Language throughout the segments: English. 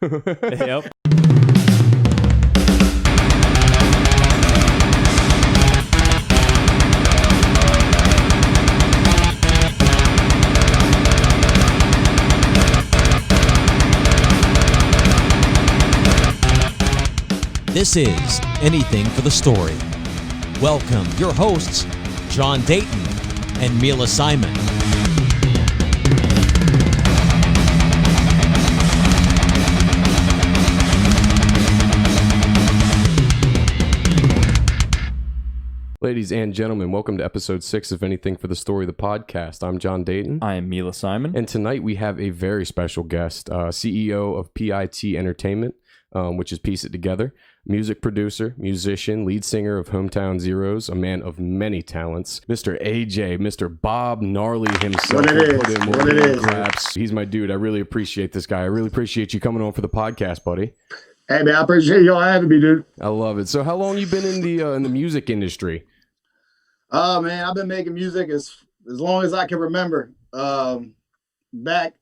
Yep. This is Anything for the Story. Welcome your hosts, John Dayton and Mila Simon. Ladies and gentlemen, welcome to episode 6 of Anything for the Story, the podcast. I'm John Dayton. I am Mila Simon. And tonight we have a very special guest, CEO of PIT Entertainment, which is Piece It Together, music producer, musician, lead singer of Hometown Zeros, a man of many talents, Mr. AJ, Mr. Bob Gnarly himself. What it is. He's my dude. I really appreciate this guy. I really appreciate you coming on for the podcast, buddy. Hey, man, I appreciate y'all having me, dude. I love it. So how long you been in the music industry? Oh, man, I've been making music as long as I can remember. Back,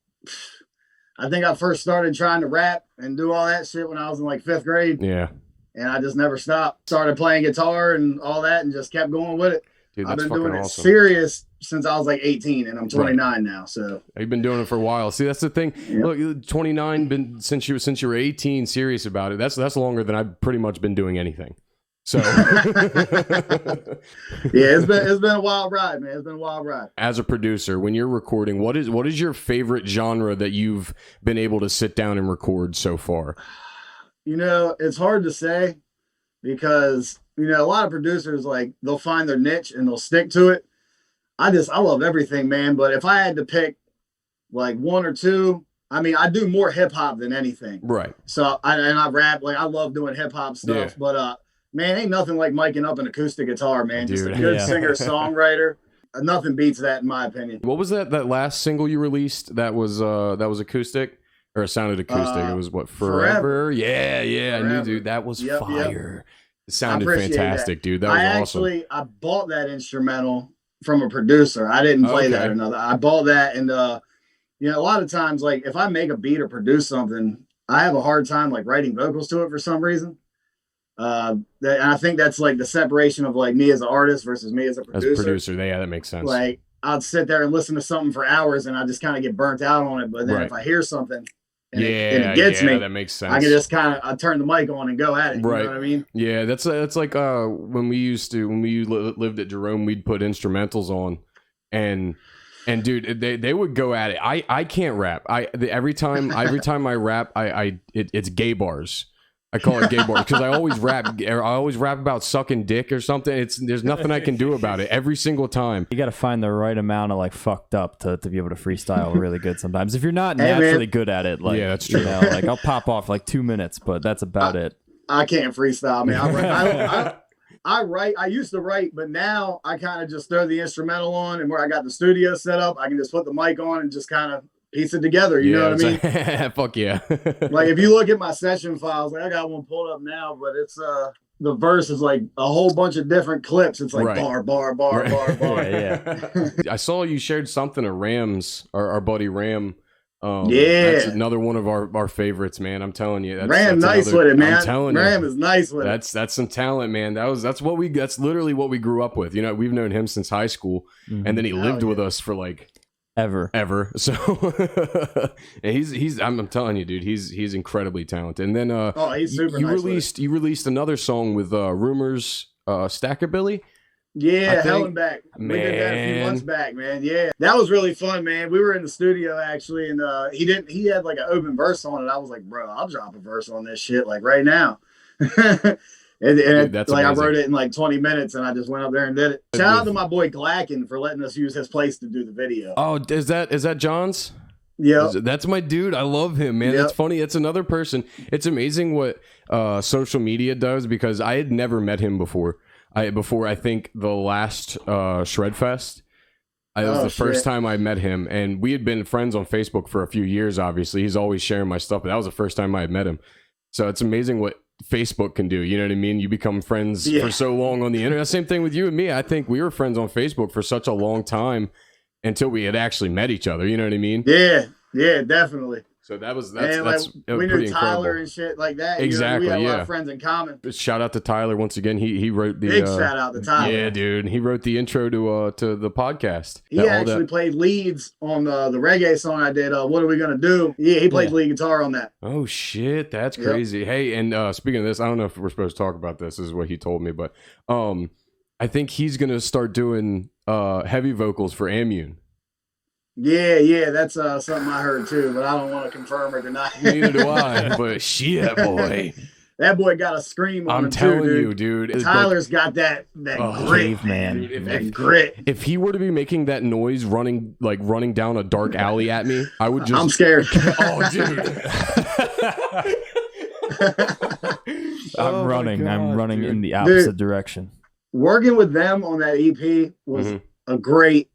I think I first started trying to rap and do all that shit when I was in like 5th grade. Yeah. And I just never stopped. Started playing guitar and all that and just kept going with it. Dude, I've that's been doing it awesome. serious since I was like 18 and I'm 29 now. So you've been doing it for a while. See, that's the thing. Yep. Look, 29 been since you were 18, serious about it. That's longer than I've pretty much been doing anything. So yeah, it's been a wild ride, man. It's been a wild ride. As a producer, when you're recording, what is your favorite genre that you've been able to sit down and record so far? You know, it's hard to say because, you know, a lot of producers, like, they'll find their niche and they'll stick to it. I love everything, man. But if I had to pick like one or two, I mean, I do more hip hop than anything. Right. So I rap, like, I love doing hip hop stuff, Yeah. But man, ain't nothing like miking up an acoustic guitar, man. Just Dude, a good yeah. singer-songwriter. Nothing beats that, in my opinion. What was that last single you released that was acoustic? Or it sounded acoustic. It was what, Forever? Yeah, I knew, dude. That was fire. It sounded fantastic, dude. That was awesome. I bought that instrumental from a producer. I didn't play that or nothing. I bought that, and you know, a lot of times, like, if I make a beat or produce something, I have a hard time like writing vocals to it for some reason. And I think that's like the separation of like me as an artist versus me as a producer. As a producer, yeah, that makes sense. Like, I'd sit there and listen to something for hours and I just kind of get burnt out on it. But then if I hear something and it gets me, that makes sense. I can just I turn the mic on and go at it. Right. You know what I mean? Yeah, that's like when we lived at Jerome, we'd put instrumentals on, and dude, they would go at it. I can't rap. Every time I rap, it's gay bars. I call it gay bars because I always rap about sucking dick or something. There's nothing I can do about it every single time. You got to find the right amount of like fucked up to be able to freestyle really good sometimes. If you're not naturally good at it, like, yeah, that's true. You know, like, I'll pop off like 2 minutes, but that's about it. I can't freestyle, man. I write. I used to write, but now I kind of just throw the instrumental on, and where I got the studio set up, I can just put the mic on and just kind of piece it together. You know what I mean? Fuck yeah. Like, if you look at my session files, like, I got one pulled up now, but it's the verse is like a whole bunch of different clips. It's like bar, bar, bar, bar, bar. Yeah. I saw you shared something of Ram's, our buddy Ram. Yeah, that's another one of our favorites, man. I'm telling you, Ram nice with it, man. I'm telling you, Ram is nice with it. That's some talent, man. That's literally what we grew up with. You know, we've known him since high school, and then he lived with us for like ever. So, and he's I'm telling you, dude, he's incredibly talented. And then he's super. You released another song with Rumors, Stackabilly. Yeah, Hell and Back. We did that a few months back, man. Yeah, that was really fun, man. We were in the studio actually, and he had like an open verse on it. I was like, bro, I'll drop a verse on this shit like right now. Dude, that's like amazing. I wrote it in like 20 minutes, and I just went up there and did it. Shout out to my boy Glacken for letting us use his place to do the video. Oh, is that John's? Yeah, that's my dude. I love him, man. It's funny. It's another person. It's amazing what social media does, because I had never met him before. I think the last Shredfest. It was the first time I met him, and we had been friends on Facebook for a few years. Obviously, he's always sharing my stuff, but that was the first time I had met him. So it's amazing what Facebook can do. You know what I mean? You become friends for so long on the internet. Same thing with you and me. I think we were friends on Facebook for such a long time until we had actually met each other. You know what I mean? Yeah, definitely. So that's we pretty knew Tyler incredible. and shit like that. Exactly, we had a lot yeah. of friends in common. Shout out to Tyler once again. He wrote the Big shout out to Tyler. Yeah, dude. He wrote the intro to the podcast. He actually played leads on the reggae song I did. What Are We Gonna Do? Yeah, he played lead guitar on that. Oh shit, that's crazy. Hey, and speaking of this, I don't know if we're supposed to talk about this. This is what he told me, but I think he's gonna start doing heavy vocals for AMMUNE. Yeah, that's something I heard too, but I don't want to confirm or deny. Neither do I, but shit, boy. That boy got a scream on him too, I'm telling you, dude. Tyler's got that grit, man. That grit. If he were to be making that noise running down a dark alley at me, I would just... I'm scared. Oh, dude. I'm running in the opposite direction. Working with them on that EP was a great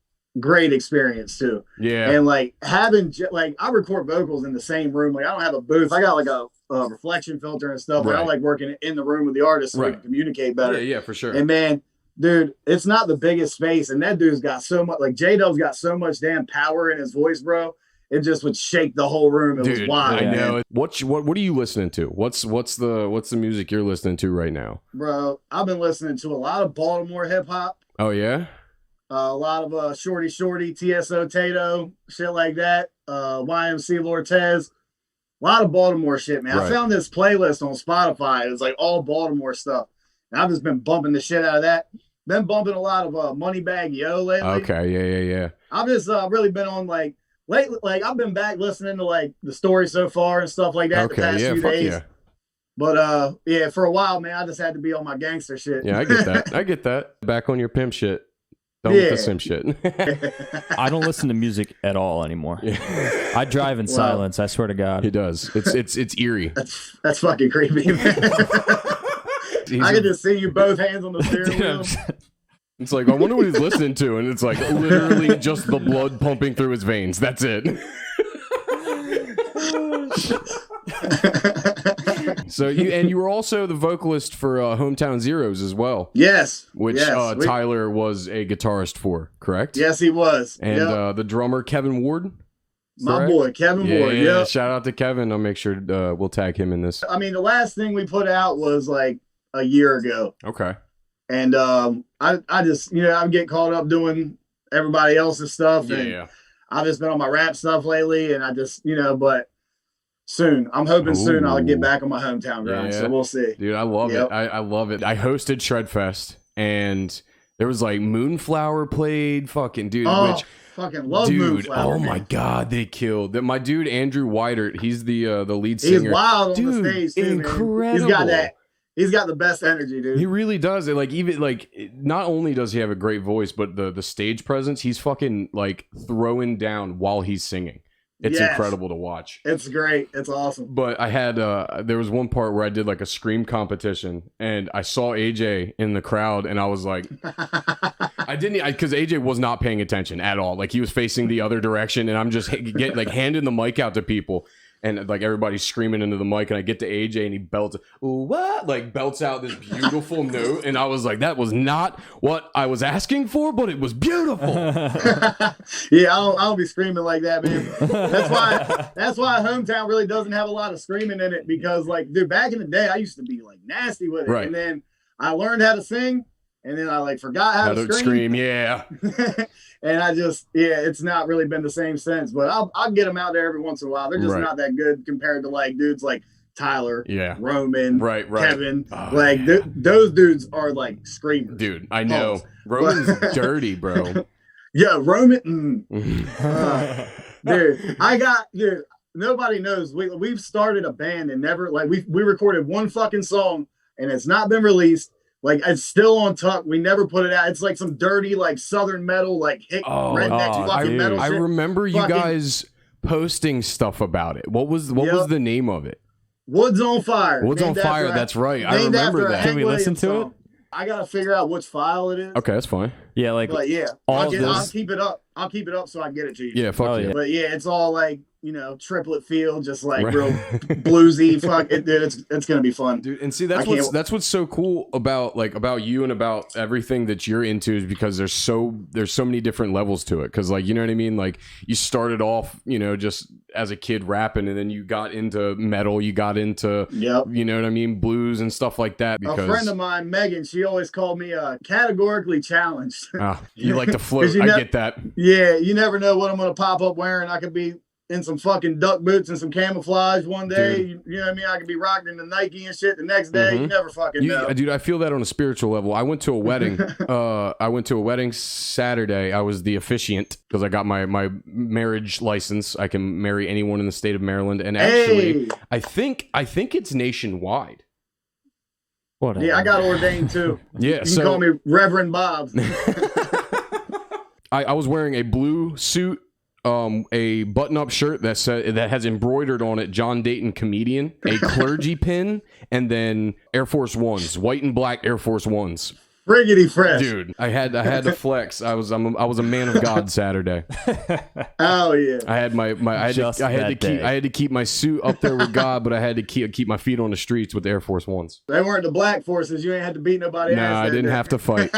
experience too. Yeah. And like having I record vocals in the same room. Like I don't have a booth. I got like a reflection filter and stuff. But I like working in the room with the artist so we can communicate better. Yeah, for sure. And man, dude, it's not the biggest space, and that dude's got so much. Like J-Dub's got so much damn power in his voice, bro. It just would shake the whole room. It was wild. I know. Man. What are you listening to? What's the music you're listening to right now? Bro, I've been listening to a lot of Baltimore hip hop. Oh yeah. A lot of Shorty, TSO Tato, shit like that. YMC Lortez. A lot of Baltimore shit, man. I found this playlist on Spotify. It's like all Baltimore stuff. And I've just been bumping the shit out of that. Been bumping a lot of Moneybagg Yo lately. Okay, yeah. I've just really been on lately, I've been back listening to the story so far and stuff like that the past few days. Yeah. But for a while, man, I just had to be on my gangster shit. Yeah, I get that. Back on your pimp shit. Done with the sim shit. I don't listen to music at all anymore. Yeah. I drive in silence. I swear to God. He does. It's eerie. That's fucking creepy, man. I can just see you both hands on the steering wheel. It's like, I wonder what he's listening to, and it's like literally just the blood pumping through his veins. That's it. So you were also the vocalist for Hometown Zeros as well. Yes. Which Tyler was a guitarist for, correct? Yes, he was. And the drummer Kevin Ward. My boy, Kevin Ward. Yeah. Shout out to Kevin. I'll make sure we'll tag him in this. I mean, the last thing we put out was like a year ago. Okay. And I just, I'm getting caught up doing everybody else's stuff. And I've just been on my rap stuff lately. And I just, but soon, I'm hoping soon I'll get back on my hometown grind. So we'll see. Dude, I love it. I love it. I hosted Shredfest and there was like Moonflower played. Fucking dude. Fucking love Moonflower. Oh my God, they killed that. My dude Andrew Whitert, he's the lead singer. He's wild on the stage too, incredible. Man. He's got the best energy, dude. He really does. Not only does he have a great voice, but the stage presence, he's fucking throwing down while he's singing. It's incredible to watch. It's great. It's awesome. But I had there was one part where I did a scream competition, and I saw AJ in the crowd, and I was like, because AJ was not paying attention at all. He was facing the other direction, and I'm just handing the mic out to people. And everybody's screaming into the mic, and I get to AJ, and he belts, what? Belts out this beautiful note, and I was like, that was not what I was asking for, but it was beautiful. Yeah, I don't be screaming like that, man. That's why Hometown really doesn't have a lot of screaming in it, because dude, back in the day, I used to be nasty with it, and then I learned how to sing, and then I forgot how to scream. Yeah. And I just, it's not really been the same since. But I'll get them out there every once in a while. They're just not that good compared to dudes like Tyler, Roman, Kevin. Oh, those dudes are screamers. Dude, I know. Roman's dirty, bro. Yeah, Roman. Dude, nobody knows. We've started a band and never, we recorded one fucking song and it's not been released. It's still on tuck. We never put it out. It's some dirty, Southern metal, redneck fucking metal shit. I remember you guys posting stuff about it. What was the name of it? Woods on Fire. Woods on Fire. That's right. I remember that. Can we listen to it? I gotta figure out which file it is. Okay, that's fine. Yeah, I'll keep it up. I'll keep it up so I can get it to you. Yeah, fuck yeah. But yeah, it's all triplet feel, just like Right. real bluesy. Fuck it, dude. It's gonna be fun, dude. And see, that's what's so cool about you and about everything that you're into is because there's so many different levels to it. Because like, you know what I mean? Like you started off, just as a kid rapping, and then you got into metal, you got into, you know what I mean, blues and stuff like that. Because a friend of mine, Megan, she always called me categorically challenged. You like to float. I get that. Yeah, you never know what I'm gonna pop up wearing. I could be in some fucking duck boots and some camouflage one day. You know what I mean? I could be rocking the Nike and shit the next day. You never fucking know. Dude, I feel that on a spiritual level. I went to a wedding. I went to a wedding Saturday. I was the officiant because I got my marriage license. I can marry anyone in the state of Maryland. And actually, I think it's nationwide. Whatever. Yeah, I got ordained too. Yeah, you can call me Reverend Bob. I was wearing a blue suit, a button-up shirt that has embroidered on it "John Dayton Comedian," a clergy pin, and then Air Force Ones, white and black Air Force Ones. Friggity fresh, dude. I had to flex. I was a man of God Saturday. Oh yeah. I had I had to keep my suit up there with God, but I had to keep my feet on the streets with the Air Force Ones. They weren't the black forces. You ain't had to beat nobody. No, I didn't have to fight.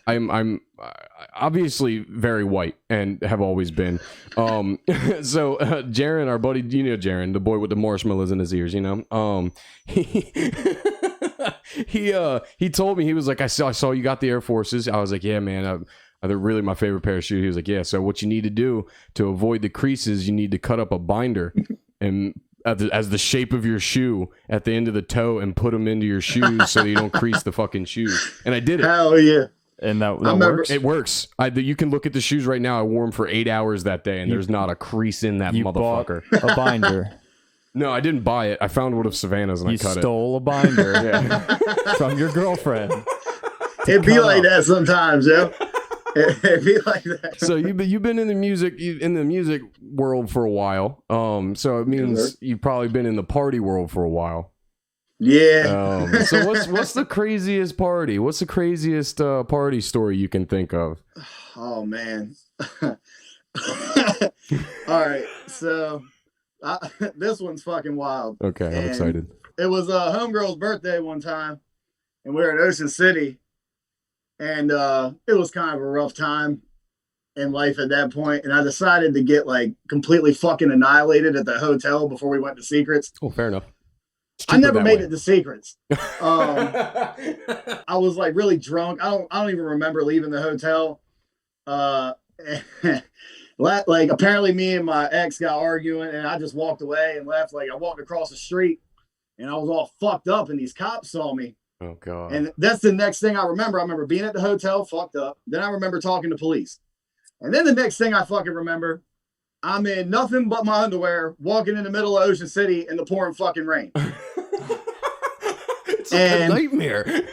I'm obviously very white and have always been. So Jaron, our buddy, Jaron, the boy with the marshmallows in his ears, he told me, he was like, I saw you got the Air Forces. I was like, yeah, man, they're really my favorite pair of shoes. He was like, yeah, so what you need to do to avoid the creases, you need to cut up a binder and as the shape of your shoe at the end of the toe and put them into your shoes so you don't crease the fucking shoes. And I did it. Hell yeah. And that works? It works. You can look at the shoes right now. I wore them for 8 hours that day, and there's not a crease in that motherfucker. A binder. No, I didn't buy it. I found one of Savannah's and I cut it. You stole a binder from your girlfriend. It'd be like that sometimes, yo. It'd be like that. So you've been in the music world for a while. So it means you've probably been in the party world for a while. Yeah. So what's the craziest party? What's the craziest party story you can think of? Oh man. All right. So this one's fucking wild. Okay, I'm excited. It was a homegirl's birthday one time, and we were in Ocean City, and it was kind of a rough time in life at that point, and I decided to get like completely fucking annihilated at the hotel before we went to Secrets. Oh, fair enough. I never made it to Secrets. I was like really drunk. I don't even remember leaving the hotel. Like apparently me and my ex got arguing, and I just walked away and left. Like I walked across the street, and I was all fucked up, and these cops saw me. Oh god! And that's the next thing I remember. I remember being at the hotel, fucked up. Then I remember talking to police, and then the next thing I fucking remember, I'm in nothing but my underwear, walking in the middle of Ocean City in the pouring fucking rain. It's like a nightmare.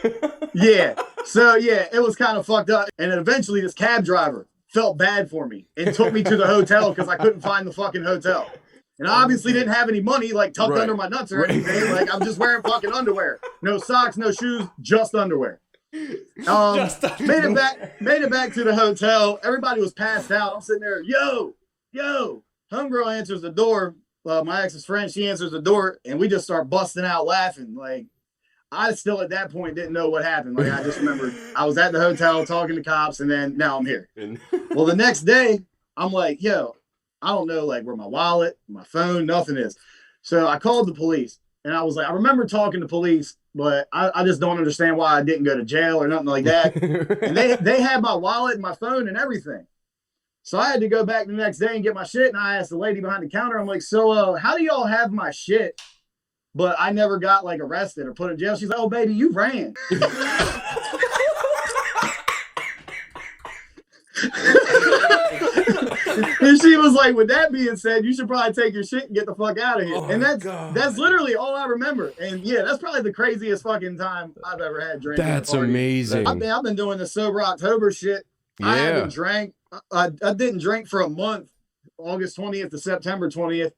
Yeah. So yeah, it was kind of fucked up. And then eventually this cab driver felt bad for me and took me to the hotel because I couldn't find the fucking hotel. And I obviously didn't have any money like tucked under my nuts or anything. Like I'm just wearing fucking underwear. No socks, no shoes, just underwear. Made it back to the hotel. Everybody was passed out. I'm sitting there, yo. Homegirl answers the door. My ex's friend, she answers the door, and we just start busting out laughing. Like, I still at that point didn't know what happened. Like, I just remember I was at the hotel talking to cops, and then now I'm here. Well, the next day, I'm like, yo, I don't know, like, where my wallet, my phone, nothing is. So I called the police, and I was like, I remember talking to police, but I just don't understand why I didn't go to jail or nothing like that. And they had my wallet and my phone and everything. So I had to go back the next day and get my shit. And I asked the lady behind the counter, I'm like, so how do y'all have my shit, but I never got like arrested or put in jail? She's like, oh, baby, you ran. And she was like, with that being said, you should probably take your shit and get the fuck out of here. And that's literally all I remember. And yeah, that's probably the craziest fucking time I've ever had drinking. That's amazing. I've been doing the sober October shit. Yeah. I haven't drank. I didn't drink for a month, August 20th to September 20th.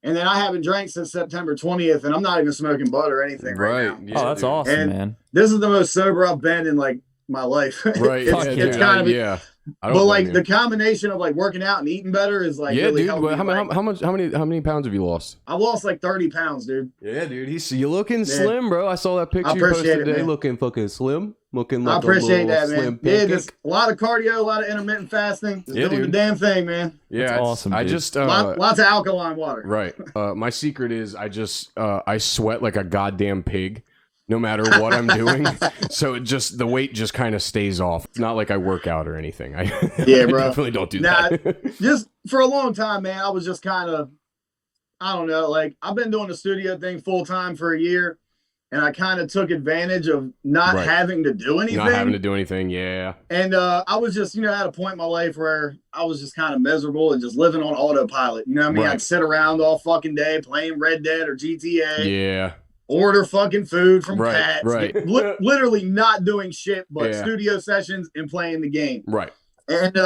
And then I haven't drank since September 20th, and I'm not even smoking bud or anything right now. Yeah, oh, that's awesome, man. This is the most sober I've been in like my life. Right. it's kind of yeah. But like the combination of like working out and eating better is like really dude. helping How many pounds have you lost? I lost like 30 pounds, dude. Yeah, dude. You looking slim, bro. I saw that picture you posted today. Man. Looking fucking slim. Looking like I appreciate a that, man. Slim Yeah, just a lot of cardio, a lot of intermittent fasting. Just doing the damn thing, man. Yeah, that's awesome. I dude. just lots of alkaline water. Right. My secret is I sweat like a goddamn pig, no matter what I'm doing. So the weight just kind of stays off. It's not like I work out or anything. I definitely don't do that. Just for a long time, man, I was just kind of, I don't know, like I've been doing the studio thing full time for a year. And I kind of took advantage of not having to do anything. Not having to do anything, yeah. And I was just, at a point in my life where I was just kind of miserable and just living on autopilot. You know what I mean? I'd sit around all fucking day playing Red Dead or GTA. Yeah. Order fucking food from cats. Right. Literally not doing shit but studio sessions and playing the game. Right. And,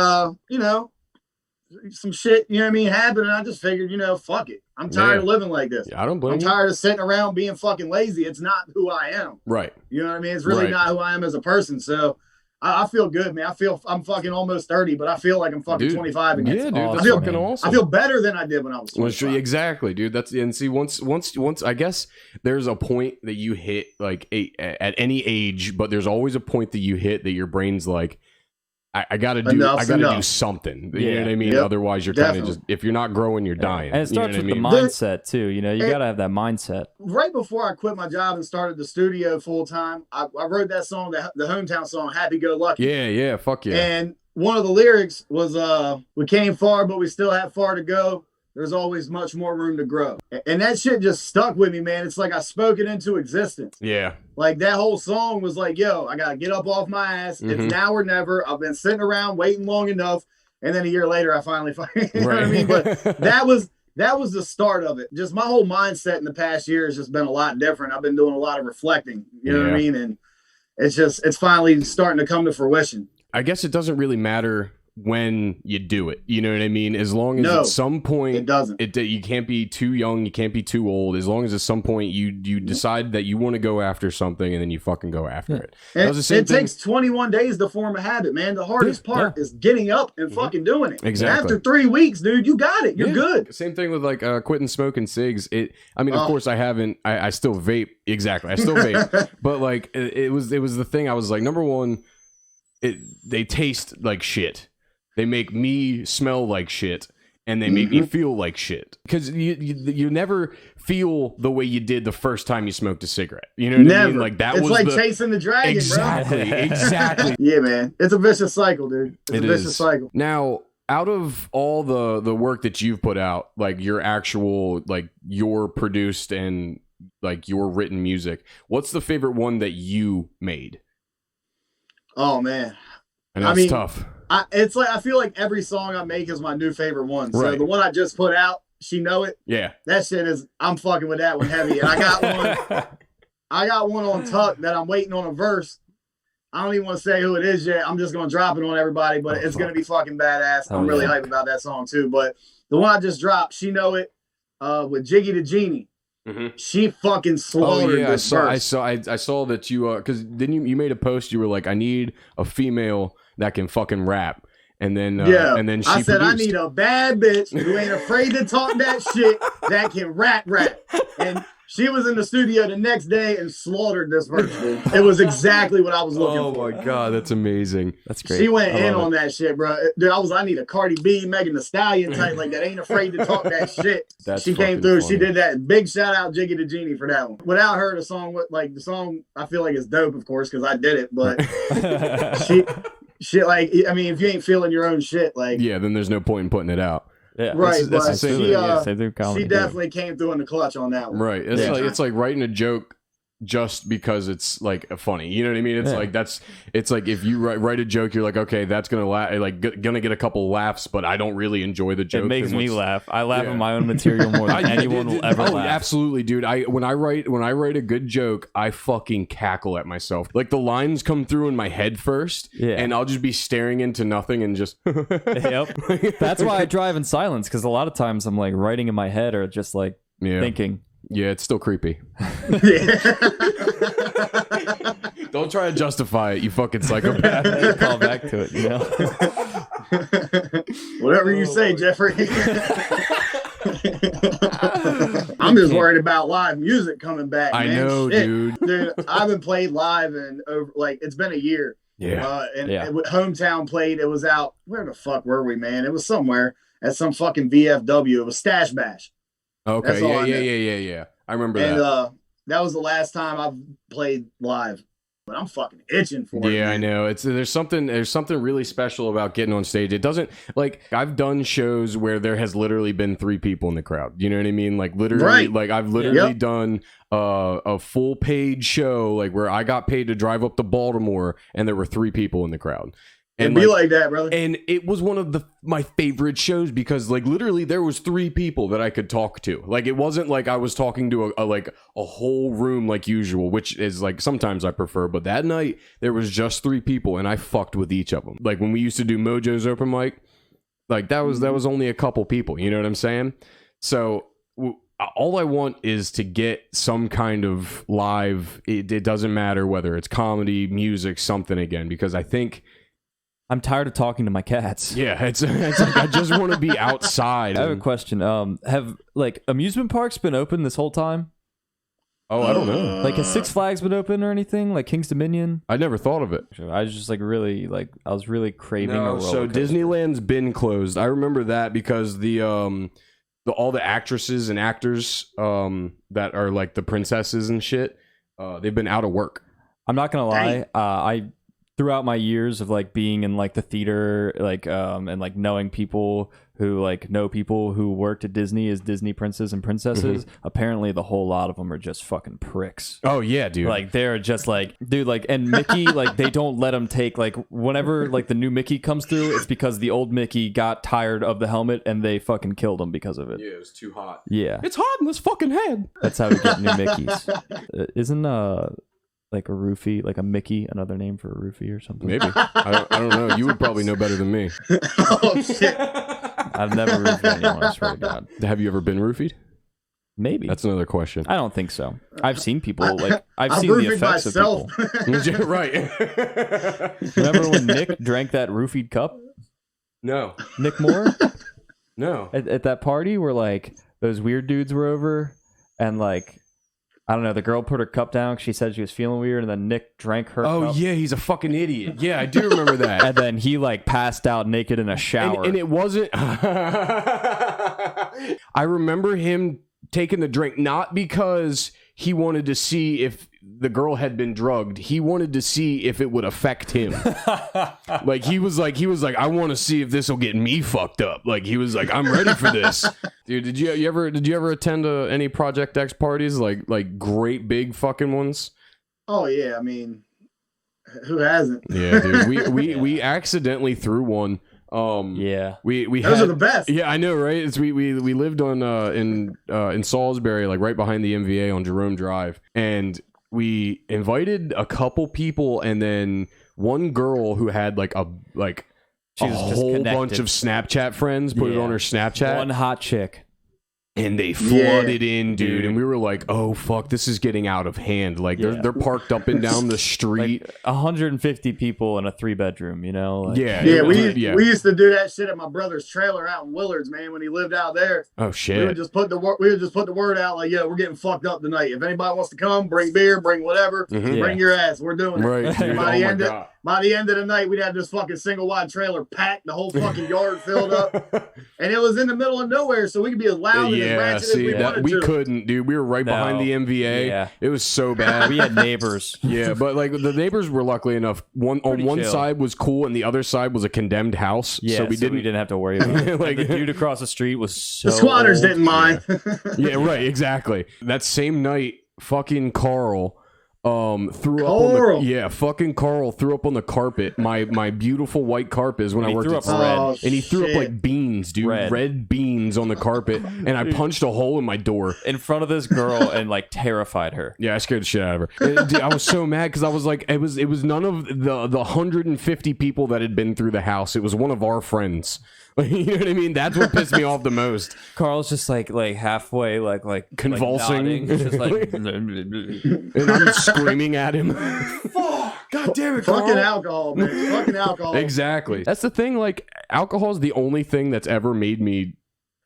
some shit, happened. And I just figured, fuck it. I'm tired of living like this. Yeah, I don't blame I'm tired of sitting around being fucking lazy. It's not who I am. Right. You know what I mean? It's really not who I am as a person. So I feel good, man. I'm fucking almost 30, but I feel like I'm fucking 25 again. Yeah, dude. That's fucking awesome. I feel better than I did when I was 25. Well, exactly, dude. And see, once, I guess there's a point that you hit like at any age, but there's always a point that you hit that your brain's like, I gotta do something. You know what I mean? Yep. Otherwise, you're kind of just, if you're not growing, you're dying. And it starts with the mindset too. You gotta have that mindset. Right before I quit my job and started the studio full time, I wrote that song, the hometown song, "Happy Go Lucky." Yeah, fuck yeah. And one of the lyrics was, "We came far, but we still have far to go. There's always much more room to grow." And that shit just stuck with me, man. It's like I spoke it into existence. Yeah. Like that whole song was like, yo, I got to get up off my ass. It's now or never. I've been sitting around waiting long enough. And then a year later, I finally, you know what I mean? But that was the start of it. Just my whole mindset in the past year has just been a lot different. I've been doing a lot of reflecting, you know what I mean? And it's finally starting to come to fruition. I guess it doesn't really matter when you do it, you know what I mean? As long as at some point it doesn't. You can't be too young, you can't be too old. As long as at some point you decide that you want to go after something, and then you fucking go after it. It takes 21 days to form a habit, man. The hardest part is getting up and fucking doing it. Exactly. After 3 weeks, dude, you got it. You're good. Same thing with like quitting smoking cigs. Of course I haven't. I still vape. Exactly. I still vape. But like it was the thing. I was like, number one, they taste like shit. They make me smell like shit, and they make me feel like shit. Because you never feel the way you did the first time you smoked a cigarette. You know what I mean? Like it's like chasing the dragon, exactly, bro. Exactly. Yeah, man. It's a vicious cycle, dude. It's a vicious cycle. Now, out of all the work that you've put out, like your actual, like your produced and like your written music, what's the favorite one that you made? Oh, man. And that's tough. It's like I feel like every song I make is my new favorite one. So the one I just put out, She Know It. Yeah, that shit is. I'm fucking with that one heavy. And I got one on Tuck that I'm waiting on a verse. I don't even want to say who it is yet. I'm just gonna drop it on everybody, but it's gonna be fucking badass. I'm really hyped about that song too. But the one I just dropped, She Know It, with Jiggy the Genie. She fucking slaughtered this verse. I saw that you because then you made a post. You were like, I need a female that can fucking rap, and then and then I said, I need a bad bitch who ain't afraid to talk that shit that can rap, and she was in the studio the next day and slaughtered this verse, dude. It was exactly what I was looking for. Oh my god, that's amazing. That's great. She went in on that shit, bro. Dude, I need a Cardi B, Megan Thee Stallion type, like that ain't afraid to talk that shit. She came through. Funny. She did that. Big shout out Jiggy the Genie for that one. Without her, the song I feel like is dope, of course, because I did it, but shit, like, I mean, if you ain't feeling your own shit, like, then there's no point in putting it out. Yeah, right. That's the same she definitely came through in the clutch on that one. Right. It's like writing a joke just because it's like funny. You know what I mean? It's like it's like if you write a joke, you're like, okay, that's gonna gonna get a couple laughs, but I don't really enjoy the joke. It makes me laugh. I laugh at my own material more than anyone will ever laugh. Absolutely, dude. When I write a good joke, I fucking cackle at myself. Like the lines come through in my head first, and I'll just be staring into nothing and just. Yep. That's why I drive in silence, because a lot of times I'm like writing in my head or just like thinking. Yeah, it's still creepy. Don't try to justify it, you fucking psychopath. Call back to it, you know. Whatever you say, Jeffrey. I'm just worried about live music coming back. I man. know, Shit. Dude, I haven't played live in over like it's been a year. Yeah. And Hometown played. It was out. Where the fuck were we, man? It was somewhere at some fucking VFW. It was Stash Bash. Okay. Yeah. I remember that. And that was the last time I've played live. But I'm fucking itching for it. Yeah, man. I know. There's something really special about getting on stage. It doesn't like I've done shows where there has literally been 3 people in the crowd. You know what I mean? Like literally, right. like I've literally done a full paid show like where I got paid to drive up to Baltimore and there were 3 people in the crowd. And be like that, brother. And it was one of my favorite shows because like literally there was 3 people that I could talk to. Like it wasn't like I was talking to a whole room like usual, which is like sometimes I prefer. But that night there was just 3 people and I fucked with each of them. Like when we used to do Mojo's open mic, like that was only a couple people. You know what I'm saying? So all I want is to get some kind of live. It doesn't matter whether it's comedy, music, something again, because I think. I'm tired of talking to my cats. Yeah, it's like I just want to be outside. I have a question. Have like amusement parks been open this whole time? Oh, I don't know. Like has Six Flags been open or anything? Like King's Dominion? I never thought of it. I was just like really like I was really craving a roller so coaster. Disneyland's been closed. I remember that because all the actresses and actors that are like the princesses and shit, they've been out of work. I'm not gonna lie. I throughout my years of like being in like the theater, like and like knowing people who like know people who worked at Disney as Disney princes and princesses, apparently the whole lot of them are just fucking pricks. Oh yeah, dude. Like they're just like, dude, like, and Mickey, like they don't let them take like whenever like the new Mickey comes through, it's because the old Mickey got tired of the helmet and they fucking killed him because of it. Yeah, it was too hot. Yeah, it's hot in this fucking head. That's how we get new Mickeys. Isn't like a roofie, like a Mickey, another name for a roofie or something? Maybe. I don't know. You would probably know better than me. Oh shit! I've never roofied anyone, I swear to God. Have you ever been roofied? Maybe. That's another question. I don't think so. I've seen people like I've seen the roofied effects myself. of people. Right. Remember when Nick drank that roofied cup? No. Nick Moore? No. At that party where like those weird dudes were over and like I don't know, the girl put her cup down. She said she was feeling weird, and then Nick drank her cup. Oh, yeah, he's a fucking idiot. Yeah, I do remember that. And then he, like, passed out naked in a shower. And it wasn't... I remember him taking the drink, not because he wanted to see if the girl had been drugged. He wanted to see if it would affect him. He was like, I want to see if this will get me fucked up. Like, he was like, I'm ready for this. Dude, did you ever attend any Project X parties? Like great big fucking ones? Oh yeah, I mean, who hasn't? Yeah, dude. We accidentally threw one. Yeah, we those are the best. Yeah, I know, right? It's we lived on in Salisbury, like right behind the MVA on Jerome Drive, and we invited a couple people, and then one girl who had like a whole bunch of Snapchat friends put it on her Snapchat. One hot chick. And they flooded in, dude. And we were like, oh, fuck, this is getting out of hand. Like, they're parked up and down the street. Like 150 people in a 3-bedroom, you know? Like, we used to do that shit at my brother's trailer out in Willards, man, when he lived out there. Oh, shit. We would just put the word out like, yo, we're getting fucked up tonight. If anybody wants to come, bring beer, bring whatever, bring your ass. We're doing it. Right, dude. By the end of the night, we'd have this fucking single wide trailer packed, the whole fucking yard filled up. And it was in the middle of nowhere, so we could be as loud and as ratchet as we wanted to. We couldn't, dude. We were right behind the MVA. Yeah. It was so bad. We had neighbors. Yeah, but like the neighbors were luckily enough. One chill. side was cool, and the other side was a condemned house. Yeah, so we didn't have to worry about it. Like the dude across the street was so the squatters old. didn't mind. Yeah, right, exactly. That same night, fucking Carl threw up on the fucking Carl threw up on the carpet. My beautiful white carpet is when I worked at red. And he threw up like beans beans, dude. Red beans on the carpet, and I punched a hole in my door in front of this girl and like terrified her. Yeah, I scared the shit out of her. Dude, I was so mad because I was like, it was none of the 150 people that had been through the house. It was one of our friends. You know what I mean? That's what pissed me off the most. Carl's just like halfway like convulsing, like just like and I'm screaming at him. God damn it, Carl. Fucking alcohol, man. Fucking alcohol. Exactly. That's the thing. Like, alcohol is the only thing that's ever made me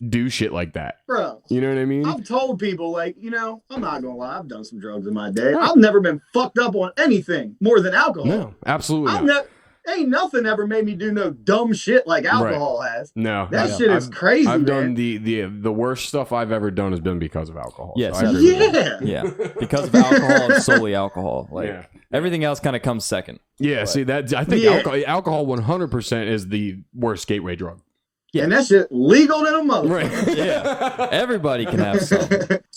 do shit like that. Bro. You know what I mean? I've told people, like, you know, I'm not gonna lie, I've done some drugs in my day. I've never been fucked up on anything more than alcohol. No, absolutely not. Ain't nothing ever made me do no dumb shit like alcohol has. No, that shit is crazy. I've man. done the worst stuff I've ever done has been because of alcohol. Yes, so yeah, because of alcohol and solely alcohol. Like everything else kind of comes second. Yeah, see that I think alcohol 100% is the worst gateway drug. Yeah. And that shit legal to the mother. Right. Yeah. Everybody can have some.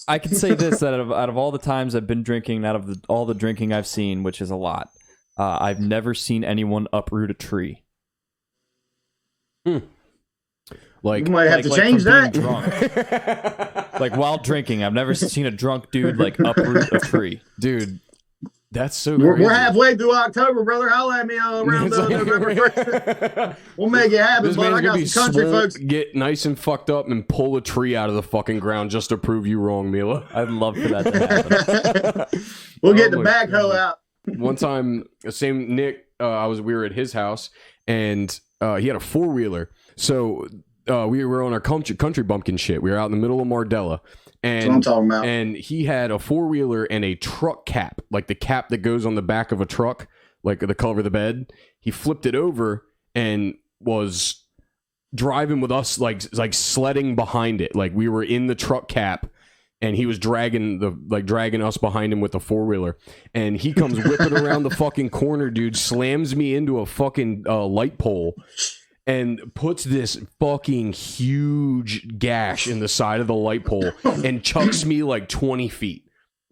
I can say this, that out of all the times I've been drinking, out of all the drinking I've seen, which is a lot, I've never seen anyone uproot a tree. Like, you might have to change that. Drunk. Like while drinking, I've never seen a drunk dude like uproot a tree. Dude, that's so crazy. We're halfway through October, brother. Holla at me around November 1st. We'll make it happen, this but I got some country folks. Get nice and fucked up and pull a tree out of the fucking ground just to prove you wrong, Mila. I'd love for that to happen. We'll get the backhoe out. One time, same Nick, we were at his house, and he had a 4-wheeler. So we were on our country bumpkin shit. We were out in the middle of Mardella. And, that's what I'm talking about. And he had a 4-wheeler and a truck cap, like the cap that goes on the back of a truck, like the cover of the bed. He flipped it over and was driving with us, like sledding behind it. Like we were in the truck cap. And he was dragging us behind him with a 4-wheeler, and he comes whipping around the fucking corner, dude. Slams me into a fucking light pole, and puts this fucking huge gash in the side of the light pole, and chucks me like 20 feet.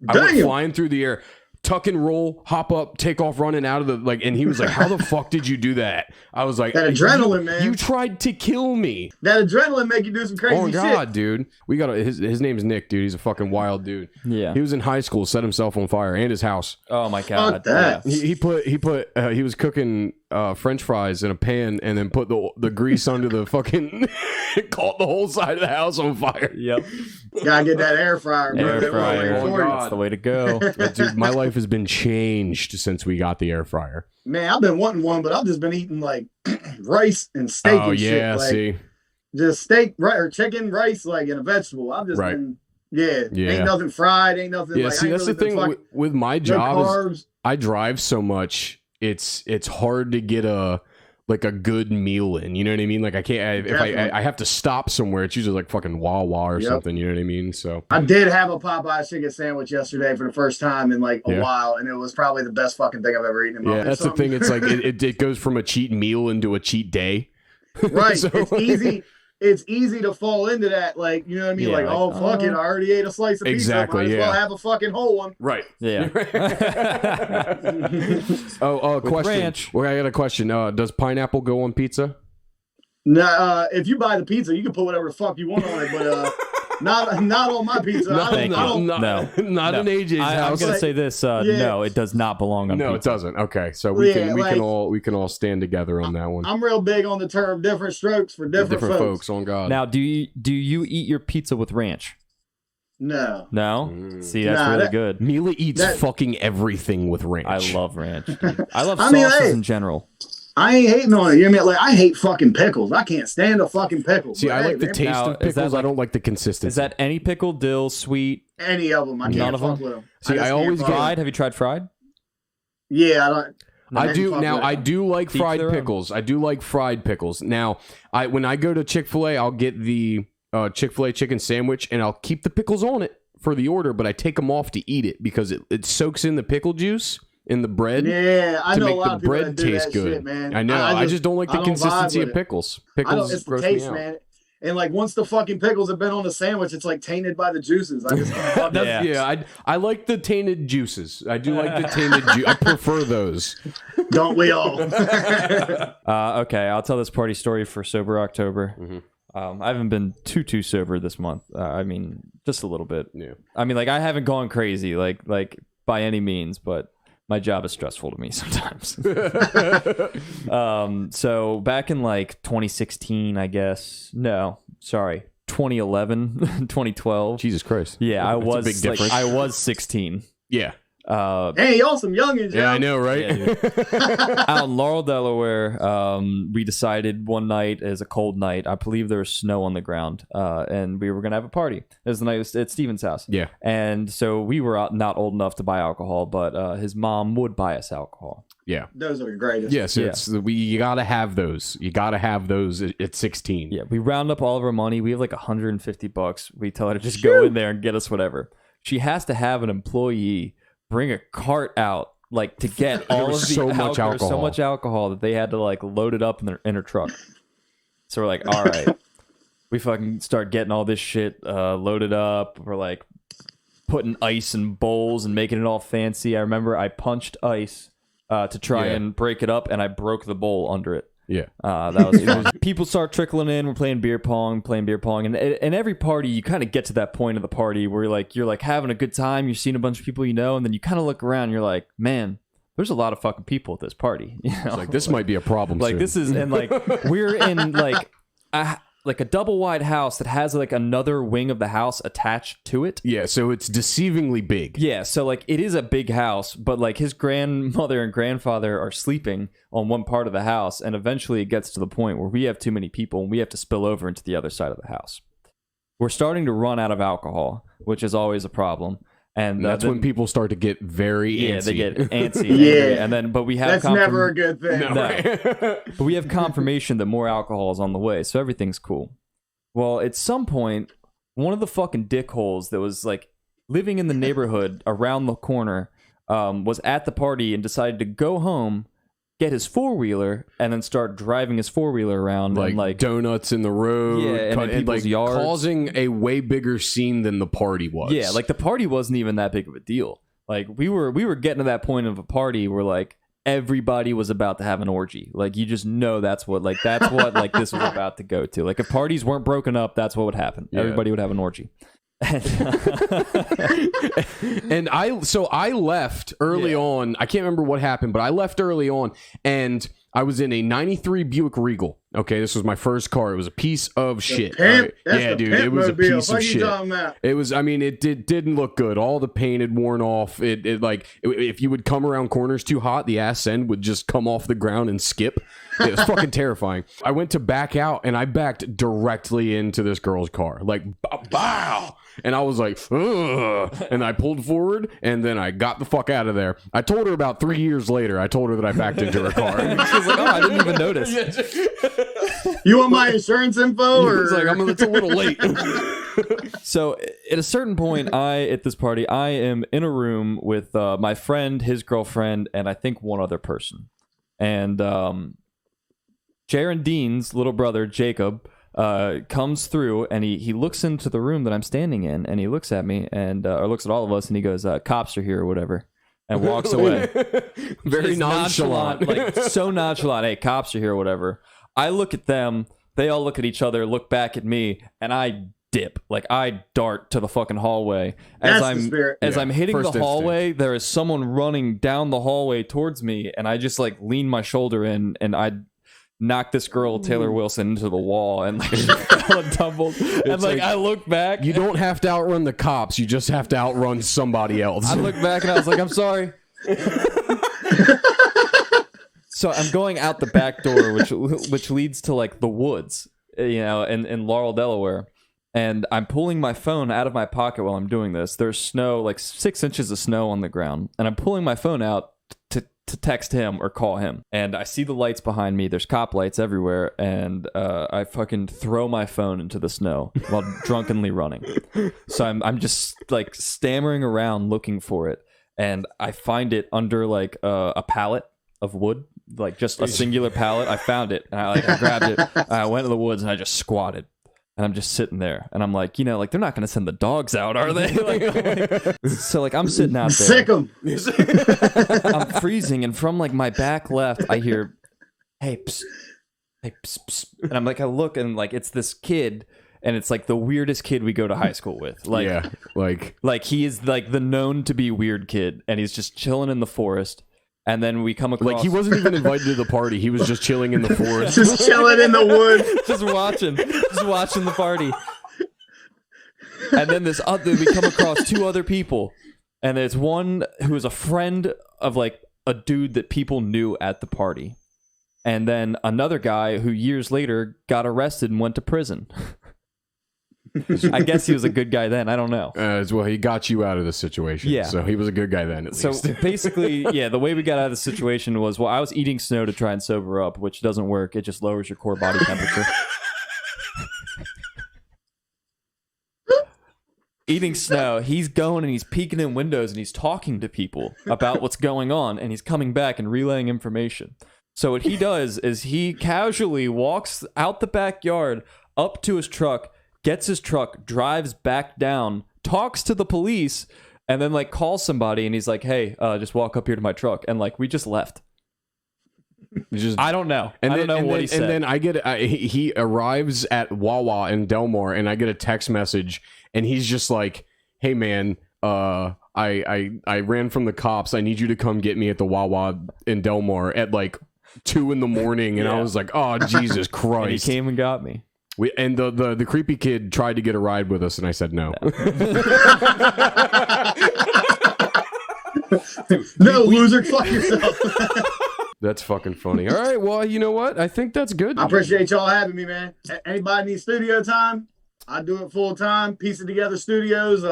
I went flying through the air. Tuck and roll, hop up, take off running out of the and he was like, "How the fuck did you do that?" I was like, "That adrenaline, man. You tried to kill me." That adrenaline make you do some crazy shit. Oh God, dude. We got his name's Nick, dude. He's a fucking wild dude. Yeah. He was in high school, set himself on fire, and his house. Oh my God. Fuck that. He was cooking French fries in a pan and then put the grease under the fucking caught the whole side of the house on fire. Yep. Gotta get that air fryer, bro. Air fryer. Oh, God. That's the way to go. Dude, my life has been changed since we got the air fryer. Man, I've been wanting one, but I've just been eating like rice and steak and shit. Oh, yeah, see. Just steak, right, or chicken, rice, like, and a vegetable. I've just been, ain't nothing fried, ain't nothing. Yeah, like, see, that's the thing with my job is I drive so much, it's hard to get a good meal in. You know what I mean? Like I can't if I have to stop somewhere. It's usually like fucking Wawa or something. You know what I mean? So I did have a Popeye chicken sandwich yesterday for the first time in like a while, and it was probably the best fucking thing I've ever eaten in my life. Yeah, that's the thing. It's like it goes from a cheat meal into a cheat day. Right. So, it's easy. It's ezy to fall into that, like, you know what I mean? Yeah, like, oh, fuck it, I already ate a slice of pizza. Exactly, Might as well have a fucking whole one. Right. Yeah. Question. Ranch. Well, I got a question. Does pineapple go on pizza? No, if you buy the pizza, you can put whatever the fuck you want on it, but not on my pizza. Not Thank you. No. Not in AJ's house. I'm gonna say this. No, it does not belong on pizza. No, it doesn't. Okay, so we can all stand together on that one. I'm real big on the term different strokes for different folks. On God. Now, do you eat your pizza with ranch? No. See, that's really good. Mila eats fucking everything with ranch. I love ranch. Dude. I love sauces in general. I ain't hating on it. You know what I mean? Like, I hate fucking pickles. I can't stand a fucking pickle. See, I like the taste of pickles. I don't like the consistency. Is that any pickle, dill, sweet? Any of them. I can't fuck with them. See, I always fried. Have you tried fried? Yeah, I don't. I do now. I do like fried pickles. I do like fried pickles. Now, when I go to Chick-fil-A, I'll get the Chick-fil-A chicken sandwich, and I'll keep the pickles on it for the order, but I take them off to eat it because it soaks in the pickle juice in the bread. Yeah, I know to a lot make of the people bread that do taste that good. shit, man. I know. I just don't like the consistency of pickles. Pickles it's the gross taste, me out. man. And like once the fucking pickles have been on the sandwich, it's like tainted by the juices. I just can't fuck that. I like the tainted juices. I do like the tainted juice. I prefer those. Don't we all? Okay, I'll tell this party story for Sober October. I haven't been too sober this month. I mean, just a little bit. Yeah. I mean, like I haven't gone crazy, like by any means, but my job is stressful to me sometimes. So back in like 2016, I guess. No, sorry, 2011, 2012. Jesus Christ. Yeah, I That's was a big like, difference. I was 16. Yeah. Hey, y'all some youngins. Yeah, yo. I know, right? Yeah, out in Laurel, Delaware, we decided one night, as a cold night, I believe there was snow on the ground, and we were going to have a party. It was the night at Steven's house. Yeah. And so we were not old enough to buy alcohol, but his mom would buy us alcohol. Yeah. Those are the greatest. Yes, you gotta have those. You gotta have those at 16. Yeah, we round up all of our money. We have like $150. We tell her to just go in there and get us whatever. She has to have an employee bring a cart out, like to get all of the so much there was so alcohol. much alcohol that they had to like load it up in her truck. So we're like, all right, we fucking start getting all this shit loaded up. We're like putting ice in bowls and making it all fancy. I remember I punched ice to try and break it up, and I broke the bowl under it. Yeah. That was people start trickling in. We're playing beer pong, and every party you kind of get to that point of the party where you're like having a good time. You're seeing a bunch of people you know, and then you kind of look around. And you're like, man, there's a lot of fucking people at this party. You know? It's like, this might be a problem. Like soon. this is, and like we're in like a double wide house that has like another wing of the house attached to it. Yeah, so it's deceivingly big. Yeah, so like it is a big house, but like his grandmother and grandfather are sleeping on one part of the house, and eventually it gets to the point where we have too many people and we have to spill over into the other side of the house. We're starting to run out of alcohol, which is always a problem. And that's when people start to get very antsy. Yeah, they get antsy. Yeah. Angry, and then but we have That's never a good thing. No, No. right? But we have confirmation that more alcohol is on the way, so everything's cool. Well, at some point, one of the fucking dickholes that was like living in the neighborhood around the corner was at the party and decided to go home, get his four-wheeler, and then start driving his four-wheeler around like, and like donuts in the road, Yeah, and in people's like yards. causing a way bigger scene than the party was. yeah, like the party wasn't even that big of a deal. Like we were getting to that point of a party where like everybody was about to have an orgy. Like you just know that's what like this was about to go to. Like if parties weren't broken up, that's what would happen. Yeah. Everybody would have an orgy. And I left early on. I can't remember what happened, but I left early on, and I was in a 93 Buick Regal. Okay, this was my first car. It was a piece of shit. Pimp. All right. That's Yeah, the dude, it was a pimp-mobile. piece of What you shit. talking about? It was. I mean, it didn't look good. All the paint had worn off. It like if you would come around corners too hot, the ass end would just come off the ground and skip. It was fucking terrifying. I went to back out, and I backed directly into this girl's car, like bow. And I was like, ugh. And I pulled forward, and then I got the fuck out of there. I told her about 3 years later. I told her that I backed into her car. She was like, oh, I didn't even notice. You want my insurance info? Or It's like it's a little late. So at a certain point, at this party, I am in a room with my friend, his girlfriend, and I think one other person. And Jaron Dean's little brother, Jacob, comes through, and he looks into the room that I'm standing in, and he looks at me, and or looks at all of us, and he goes, cops are here or whatever, and walks away. Very It's nonchalant. like so nonchalant. Hey, cops are here or whatever. I look at them, they all look at each other, look back at me, and I dip. Like I dart to the fucking hallway. That's the spirit. As I'm hitting First the hallway, there is someone running down the hallway towards me, and I just like lean my shoulder in, and I knocked this girl, Taylor Wilson, into the wall, and like she fell and tumbled. And like I look back, You don't have to outrun the cops. You just have to outrun somebody else. I look back and I was like, I'm sorry. So I'm going out the back door, which leads to like the woods, you know, in Laurel, Delaware. And I'm pulling my phone out of my pocket while I'm doing this. There's snow, like 6 inches of snow on the ground. And I'm pulling my phone out to text him or call him. And I see the lights behind me. There's cop lights everywhere. And I fucking throw my phone into the snow while drunkenly running. So I'm just like stammering around looking for it. And I find it under like a pallet of wood, like just a singular pallet. I found it, and I grabbed it. I went to the woods, and I just squatted, and I'm just sitting there, and I'm like, you know, like they're not going to send the dogs out, are they? So like I'm sitting out there, Sick 'em. I'm freezing, and from like my back left, I hear, "Hey, psst, Like, psst, psst. And I'm like, I look and like it's this kid, and it's like the weirdest kid we go to high school with. Like, yeah, like he is like the known to be weird kid, and he's just chilling in the forest. And then we come across, like he wasn't even invited to the party. He was just chilling in the forest, just chilling in the woods, just watching the party. And then we come across two other people, and there's one who is a friend of like a dude that people knew at the party. And then another guy who years later got arrested and went to prison. I guess he was a good guy then. I don't know. As well, he got you out of the situation. Yeah. So he was a good guy then, at least. So basically, yeah, the way we got out of the situation was, well, I was eating snow to try and sober up, which doesn't work. It just lowers your core body temperature. Eating snow, he's going and he's peeking in windows and he's talking to people about what's going on, and he's coming back and relaying information. So what he does is he casually walks out the backyard up to his truck, gets his truck, drives back down, talks to the police, and then like calls somebody, and he's like, hey, just walk up here to my truck. And like we just left. I don't know. I don't know what he said. And then he arrives at Wawa in Delmar, and I get a text message, and he's just like, hey man, I ran from the cops. I need you to come get me at the Wawa in Delmar at like 2 a.m. And I was like, oh Jesus Christ. And he came and got me. And the creepy kid tried to get a ride with us, and I said no. No, loser, fuck yourself. That's fucking funny. All right, well, you know what? I think that's good. I appreciate y'all having me, man. Anybody need studio time? I do it full time. Piece It Together Studios.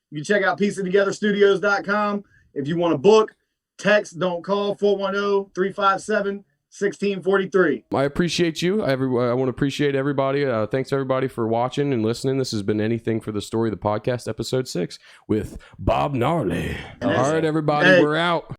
You can check out pieceittogetherstudios.com. If you want to book, text, don't call, 410-357-1643. I appreciate you. I want to appreciate everybody. Thanks everybody for watching and listening. This has been Anything for the Story, the podcast, episode 6 with Bob Gnarly. All right, everybody, we're out.